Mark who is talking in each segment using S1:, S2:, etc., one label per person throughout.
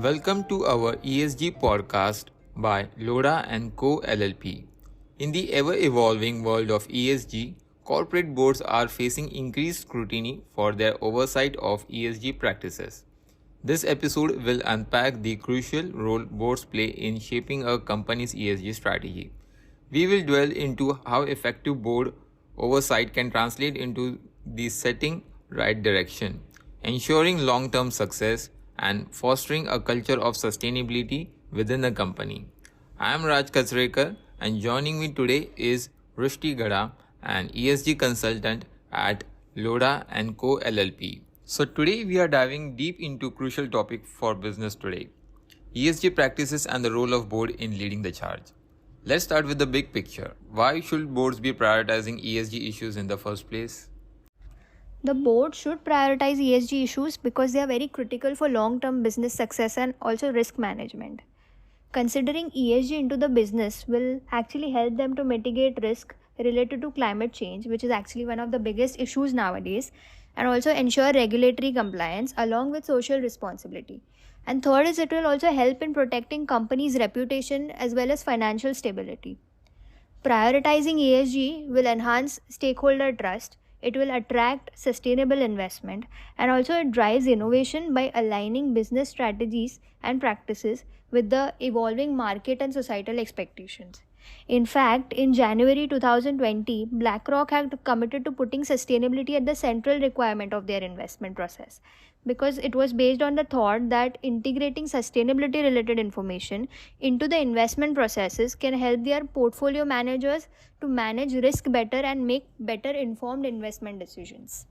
S1: Welcome to our ESG podcast by Loda & Co. LLP. In the ever-evolving world of ESG, corporate boards are facing increased scrutiny for their oversight of ESG practices. This episode will unpack the crucial role boards play in shaping a company's ESG strategy. We will dwell into how effective board oversight can translate into the setting right direction, ensuring long-term success and fostering a culture of sustainability within the company. I am Raj Kachrekar and joining me today is Rushti Gada, an ESG consultant at Loda & Co. LLP. So today we are diving deep into crucial topic for business today, ESG practices and the role of board in leading the charge. Let's start with the big picture. Why should boards be prioritizing ESG issues in the first place?
S2: The board should prioritize ESG issues because they are very critical for long-term business success and also risk management. Considering ESG into the business will actually help them to mitigate risk related to climate change, which is actually one of the biggest issues nowadays, and also ensure regulatory compliance along with social responsibility. And third is it will also help in protecting companies' reputation as well as financial stability. Prioritizing ESG will enhance stakeholder trust. It will attract sustainable investment, and also it drives innovation by aligning business strategies and practices with the evolving market and societal expectations. In fact, in January 2020, BlackRock had committed to putting sustainability at the central requirement of their investment process because it was based on the thought that integrating sustainability related information into the investment processes can help their portfolio managers to manage risk better and make better informed investment decisions.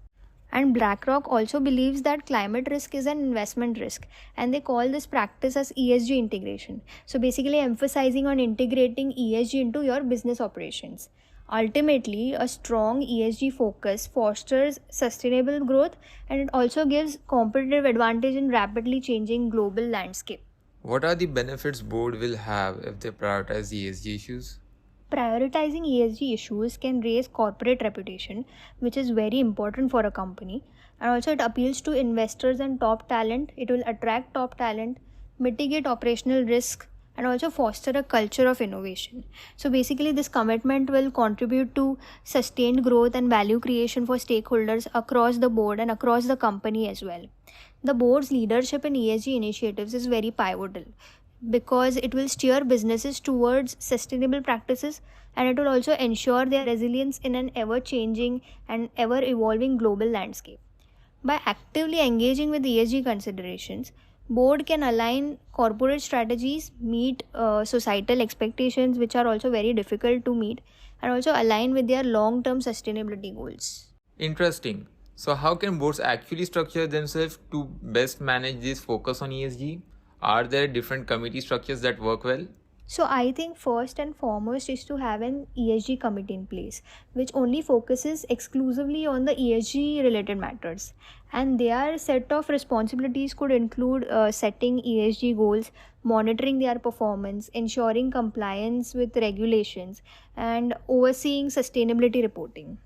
S2: And BlackRock also believes that climate risk is an investment risk, and they call this practice as ESG integration. So basically emphasizing on integrating ESG into your business operations. Ultimately, a strong ESG focus fosters sustainable growth, and it also gives competitive advantage in rapidly changing global landscape.
S1: What are the benefits board will have if they prioritize ESG issues?
S2: Prioritizing ESG issues can raise corporate reputation, which is very important for a company. And also it appeals to investors and top talent. It will attract top talent, mitigate operational risk, and also foster a culture of innovation. So basically this commitment will contribute to sustained growth and value creation for stakeholders across the board and across the company as well. The board's leadership in ESG initiatives is very pivotal because it will steer businesses towards sustainable practices, and it will also ensure their resilience in an ever-changing and ever-evolving global landscape. By actively engaging with ESG considerations, board can align corporate strategies, meet societal expectations which are also very difficult to meet, and also align with their long-term sustainability goals.
S1: Interesting. So how can boards actually structure themselves to best manage this focus on ESG? Are there different committee structures that work well?
S2: So I think first and foremost is to have an ESG committee in place, which only focuses exclusively on the ESG related matters. And their set of responsibilities could include setting ESG goals, monitoring their performance, ensuring compliance with regulations, and overseeing sustainability reporting.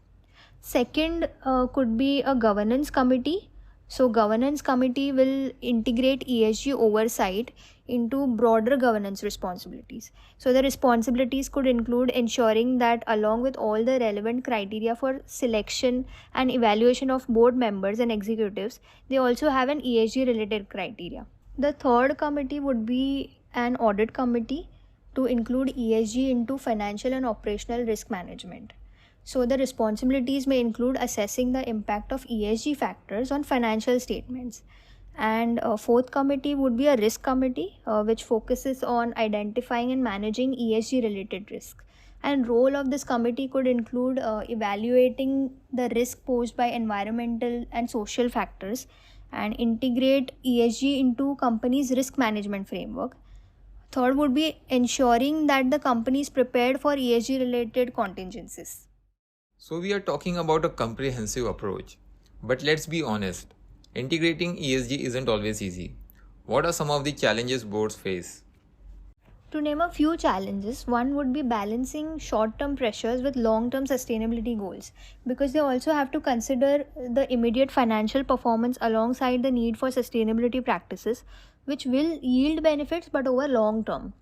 S2: Second could be a governance committee. So governance committee will integrate ESG oversight into broader governance responsibilities. So the responsibilities could include ensuring that along with all the relevant criteria for selection and evaluation of board members and executives, they also have an ESG related criteria. The third committee would be an audit committee to include ESG into financial and operational risk management. So the responsibilities may include assessing the impact of ESG factors on financial statements. And a fourth committee would be a risk committee, which focuses on identifying and managing ESG related risks. And role of this committee could include evaluating the risk posed by environmental and social factors and integrate ESG into company's risk management framework. Third would be ensuring that the company is prepared for ESG related contingencies.
S1: So we are talking about a comprehensive approach. But let's be honest, integrating ESG isn't always easy. What are some of the challenges boards face?
S2: To name a few challenges, one would be balancing short-term pressures with long-term sustainability goals, because they also have to consider the immediate financial performance alongside the need for sustainability practices which will yield benefits but over long term.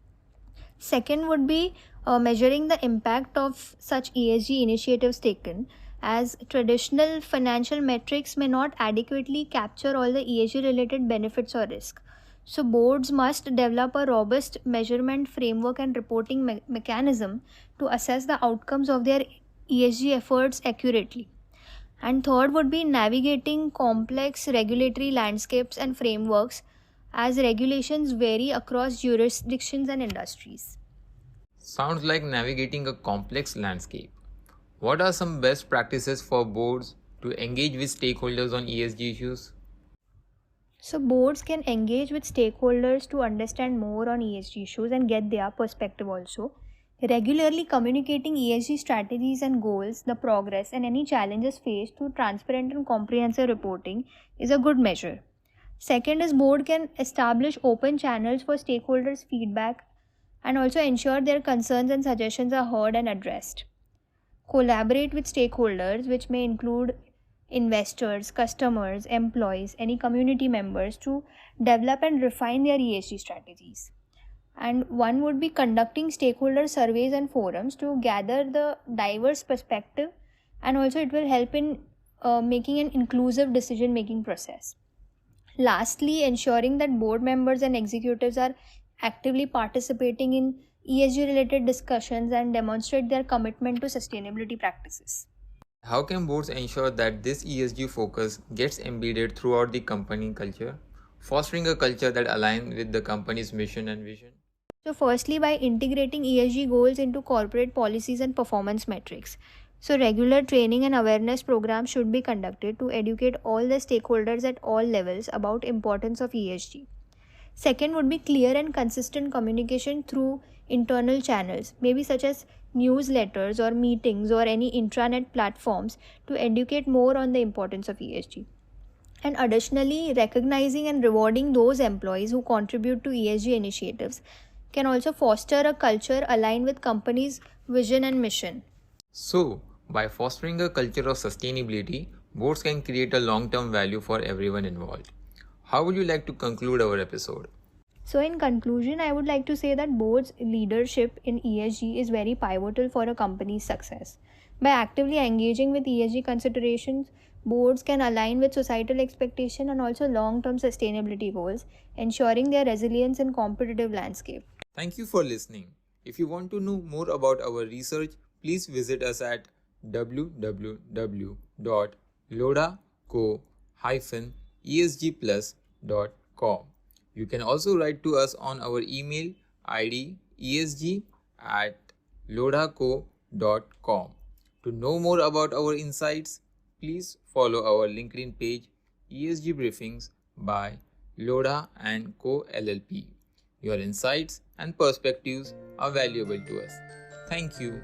S2: Second would be measuring the impact of such ESG initiatives taken, as traditional financial metrics may not adequately capture all the ESG related benefits or risk. So, boards must develop a robust measurement framework and reporting mechanism to assess the outcomes of their ESG efforts accurately. And third would be navigating complex regulatory landscapes and frameworks, as regulations vary across jurisdictions and industries.
S1: Sounds like navigating a complex landscape. What are some best practices for boards to engage with stakeholders on ESG issues?
S2: So, boards can engage with stakeholders to understand more on ESG issues and get their perspective also. Regularly communicating ESG strategies and goals, the progress, and any challenges faced through transparent and comprehensive reporting is a good measure. Second is board can establish open channels for stakeholders' feedback and also ensure their concerns and suggestions are heard and addressed. Collaborate with stakeholders, which may include investors, customers, employees, any community members, to develop and refine their ESG strategies. And one would be conducting stakeholder surveys and forums to gather the diverse perspective, and also it will help in making an inclusive decision making process. Lastly, ensuring that board members and executives are actively participating in ESG related discussions and demonstrate their commitment to sustainability practices.
S1: How can boards ensure that this ESG focus gets embedded throughout the company culture, fostering a culture that aligns with the company's mission and vision?
S2: So, firstly, by integrating ESG goals into corporate policies and performance metrics. So, regular training and awareness programs should be conducted to educate all the stakeholders at all levels about importance of ESG. Second would be clear and consistent communication through internal channels, maybe such as newsletters or meetings or any intranet platforms, to educate more on the importance of ESG. And additionally, recognizing and rewarding those employees who contribute to ESG initiatives can also foster a culture aligned with company's vision and mission.
S1: So, by fostering a culture of sustainability, boards can create a long term value for everyone involved. How would you like to conclude our episode?
S2: So, in conclusion, I would like to say that board's leadership in ESG is very pivotal for a company's success. By actively engaging with ESG considerations, boards can align with societal expectation and also long-term sustainability goals, ensuring their resilience in competitive landscape.
S1: Thank you for listening. If you want to know more about our research, please visit us at www.lodaco-esgplus.com. You can also write to us on our email ID esg@lodaco.com. To know more about our insights, please follow our LinkedIn page ESG Briefings by Loda and Co LLP. Your insights and perspectives are valuable to us. Thank you.